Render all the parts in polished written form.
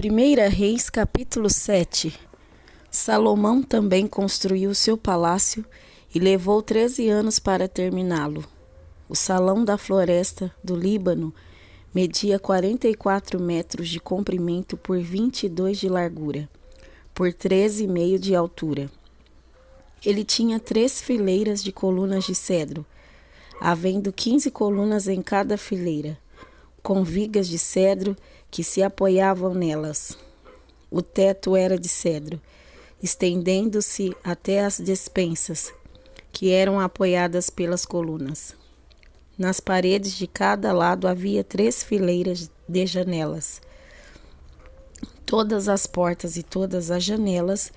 1 Reis, capítulo 7. Salomão também construiu seu palácio e levou 13 anos para terminá-lo. O salão da floresta do Líbano media 44 metros de comprimento por 22 de largura, por 13,5 de altura. Ele tinha 3 fileiras de colunas de cedro, havendo 15 colunas em cada fileira, com vigas de cedro que se apoiavam nelas. O teto era de cedro, estendendo-se até as despensas, que eram apoiadas pelas colunas. Nas paredes de cada lado havia 3 fileiras de janelas. Todas as portas e todas as janelas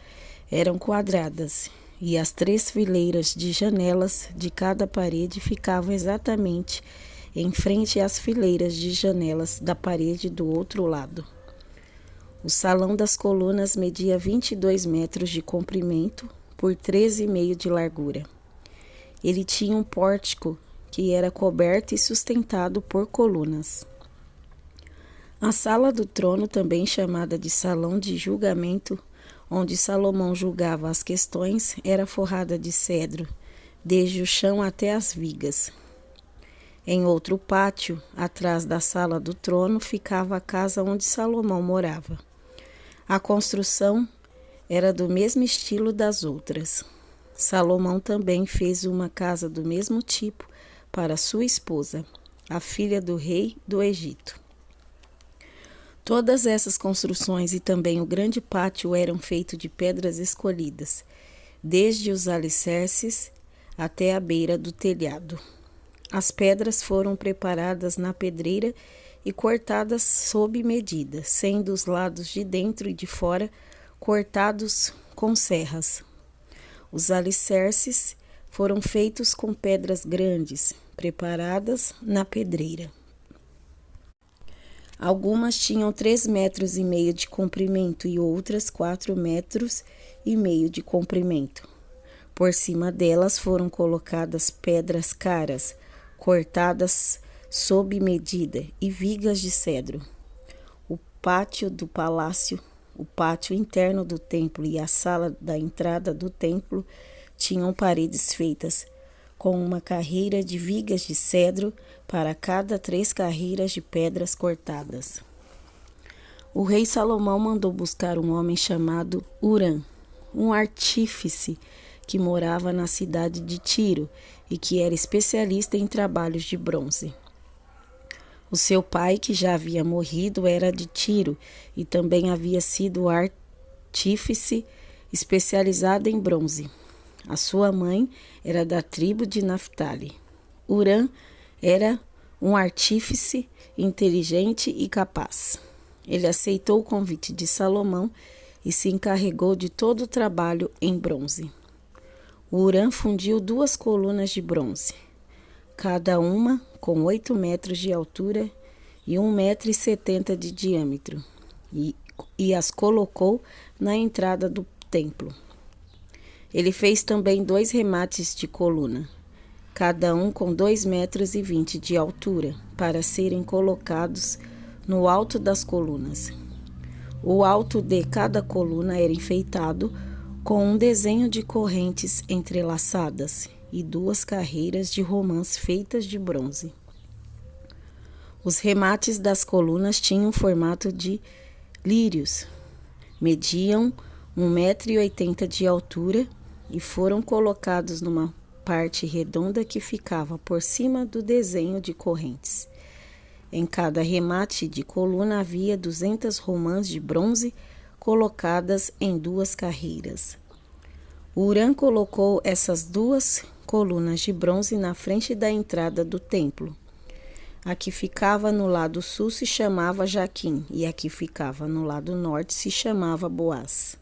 eram quadradas, e as 3 fileiras de janelas de cada parede ficavam exatamente em frente às fileiras de janelas da parede do outro lado. O salão das colunas media 22 metros de comprimento por 13,5 de largura. Ele tinha um pórtico que era coberto e sustentado por colunas. A sala do trono, também chamada de salão de julgamento, onde Salomão julgava as questões, era forrada de cedro, desde o chão até as vigas. Em outro pátio, atrás da sala do trono, ficava a casa onde Salomão morava. A construção era do mesmo estilo das outras. Salomão também fez uma casa do mesmo tipo para sua esposa, a filha do rei do Egito. Todas essas construções e também o grande pátio eram feitos de pedras escolhidas, desde os alicerces até a beira do telhado. As pedras foram preparadas na pedreira e cortadas sob medida, sendo os lados de dentro e de fora cortados com serras. Os alicerces foram feitos com pedras grandes, preparadas na pedreira. Algumas tinham 3,5 metros de comprimento e outras 4,5 metros de comprimento. Por cima delas foram colocadas pedras caras, cortadas sob medida, e vigas de cedro. O pátio do palácio, o pátio interno do templo e a sala da entrada do templo tinham paredes feitas com uma carreira de vigas de cedro para cada 3 carreiras de pedras cortadas. O rei Salomão mandou buscar um homem chamado Hurã, um artífice que morava na cidade de Tiro e que era especialista em trabalhos de bronze. O seu pai, que já havia morrido, era de Tiro e também havia sido artífice especializado em bronze. A sua mãe era da tribo de Naftali. Hurã era um artífice inteligente e capaz. Ele aceitou o convite de Salomão e se encarregou de todo o trabalho em bronze. Hurã fundiu 2 colunas de bronze, cada uma com 8 metros de altura e 1,70 metro de diâmetro, e as colocou na entrada do templo. Ele fez também 2 remates de coluna, cada um com 2,20 metros de altura, para serem colocados no alto das colunas. O alto de cada coluna era enfeitado com um desenho de correntes entrelaçadas e 2 carreiras de romãs feitas de bronze. Os remates das colunas tinham formato de lírios, mediam 1,80 metro de altura e foram colocados numa parte redonda que ficava por cima do desenho de correntes. Em cada remate de coluna havia 200 romãs de bronze colocadas em 2 carreiras. Hurã colocou essas 2 colunas de bronze na frente da entrada do templo. A que ficava no lado sul se chamava Jaquim e a que ficava no lado norte se chamava Boaz.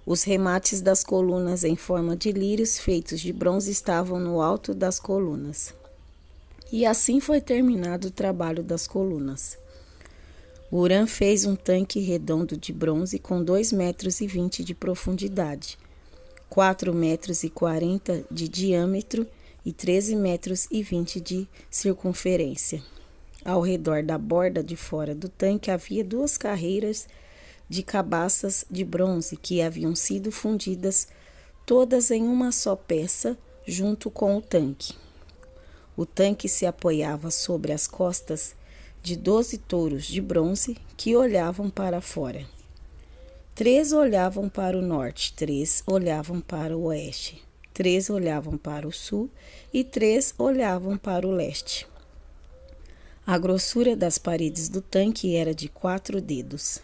Os remates das colunas em forma de lírios feitos de bronze estavam no alto das colunas. E assim foi terminado o trabalho das colunas. Hurã fez um tanque redondo de bronze com 2,20 metros de profundidade, 4,40 metros de diâmetro e 13,20 metros de circunferência. Ao redor da borda de fora do tanque havia 2 carreiras de cabaças de bronze que haviam sido fundidas todas em uma só peça junto com o tanque. O tanque se apoiava sobre as costas de 12 touros de bronze que olhavam para fora. 3 olhavam para o norte, 3 olhavam para o oeste, 3 olhavam para o sul e 3 olhavam para o leste. A grossura das paredes do tanque era de 4 dedos.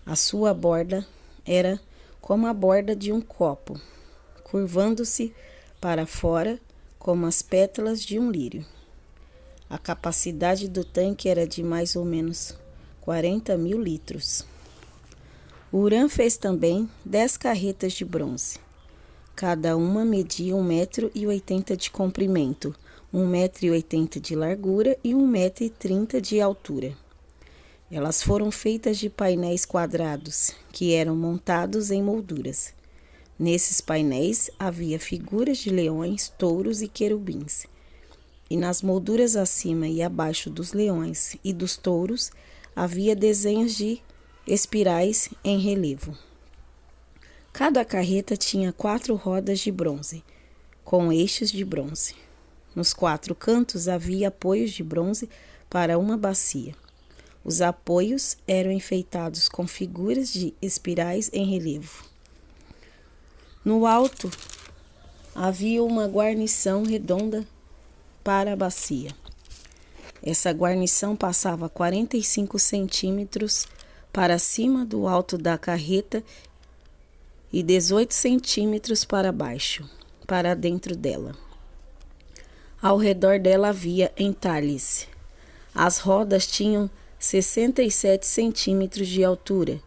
A sua borda era como a borda de um copo, curvando-se para fora como as pétalas de um lírio. A capacidade do tanque era de mais ou menos 40.000 litros. Urã fez também 10 carretas de bronze. Cada uma media 1,80 m de comprimento, 1,80 m de largura e 1,30 m de altura. Elas foram feitas de painéis quadrados, que eram montados em molduras. Nesses painéis havia figuras de leões, touros e querubins. E nas molduras acima e abaixo dos leões e dos touros havia desenhos de espirais em relevo. Cada carreta tinha 4 rodas de bronze, com eixos de bronze. Nos 4 cantos havia apoios de bronze para uma bacia. Os apoios eram enfeitados com figuras de espirais em relevo. No alto havia uma guarnição redonda para a bacia. Essa guarnição passava 45 centímetros para cima do alto da carreta e 18 centímetros para baixo, para dentro dela. Ao redor dela havia entalhes. As rodas tinham 67 centímetros de altura.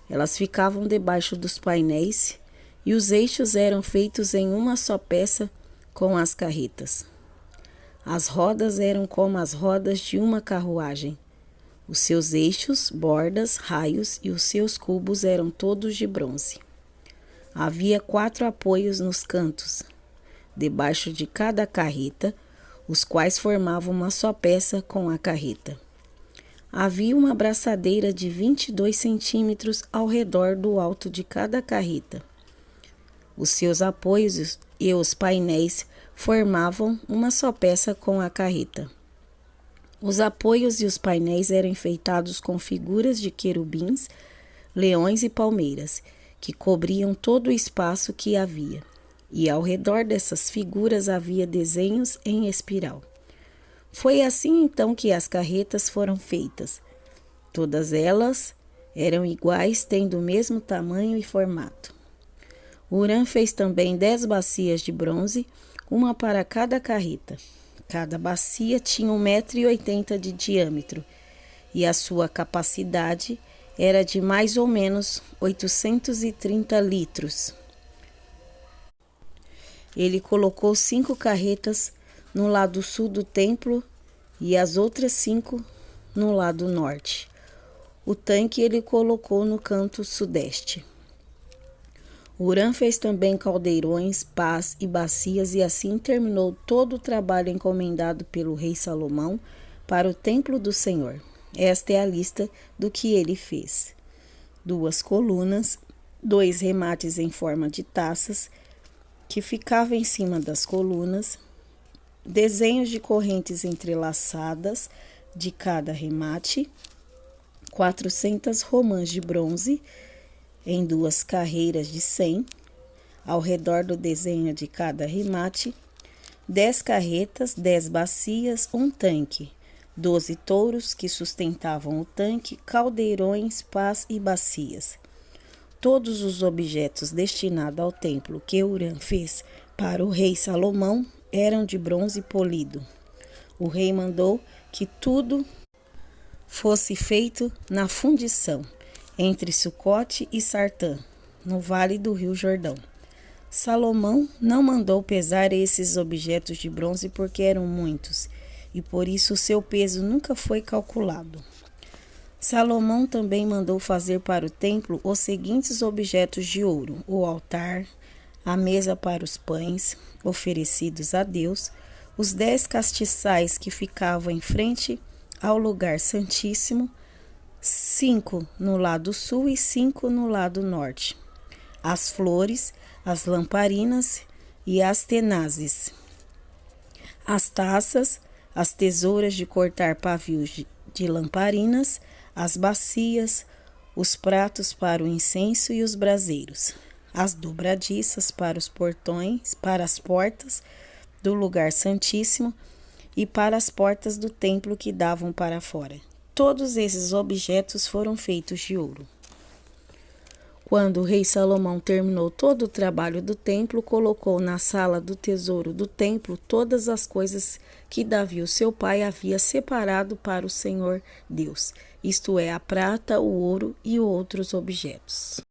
Elas ficavam debaixo dos painéis e os eixos eram feitos em uma só peça com as carretas. As rodas eram como as rodas de uma carruagem. Os seus eixos, bordas, raios e os seus cubos eram todos de bronze. Havia 4 apoios nos cantos, debaixo de cada carreta, os quais formavam uma só peça com a carreta. Havia uma braçadeira de 22 centímetros ao redor do alto de cada carreta. Os seus apoios e os painéis formavam uma só peça com a carreta. Os apoios e os painéis eram enfeitados com figuras de querubins, leões e palmeiras, que cobriam todo o espaço que havia, e ao redor dessas figuras havia desenhos em espiral. Foi assim então que as carretas foram feitas. Todas elas eram iguais, tendo o mesmo tamanho e formato. Urã fez também 10 bacias de bronze, uma para cada carreta. Cada bacia tinha 1,80 m de diâmetro e a sua capacidade era de mais ou menos 830 litros. Ele colocou 5 carretas no lado sul do templo e as outras 5 no lado norte. O tanque ele colocou no canto sudeste. Urã fez também caldeirões, pás e bacias e assim terminou todo o trabalho encomendado pelo rei Salomão para o templo do Senhor. Esta é a lista do que ele fez: 2 colunas, 2 remates em forma de taças que ficavam em cima das colunas, desenhos de correntes entrelaçadas de cada remate, 400 romãs de bronze em 2 carreiras de 100, ao redor do desenho de cada remate, 10 carretas, 10 bacias, um tanque, 12 touros que sustentavam o tanque, caldeirões, pás e bacias. Todos os objetos destinados ao templo que Urã fez para o rei Salomão eram de bronze polido. O rei mandou que tudo fosse feito na fundição, entre Sucote e Sartã, no vale do rio Jordão. Salomão não mandou pesar esses objetos de bronze porque eram muitos, e por isso o seu peso nunca foi calculado. Salomão também mandou fazer para o templo os seguintes objetos de ouro: o altar, a mesa para os pães oferecidos a Deus, os 10 castiçais que ficavam em frente ao lugar santíssimo, 5 no lado sul e 5 no lado norte. As flores, as lamparinas e as tenazes, as taças, as tesouras de cortar pavios de lamparinas, as bacias, os pratos para o incenso e os braseiros, as dobradiças para os portões, para as portas do lugar santíssimo e para as portas do templo que davam para fora. Todos esses objetos foram feitos de ouro. Quando o rei Salomão terminou todo o trabalho do templo, colocou na sala do tesouro do templo todas as coisas que Davi, o seu pai, havia separado para o Senhor Deus, isto é, a prata, o ouro e outros objetos.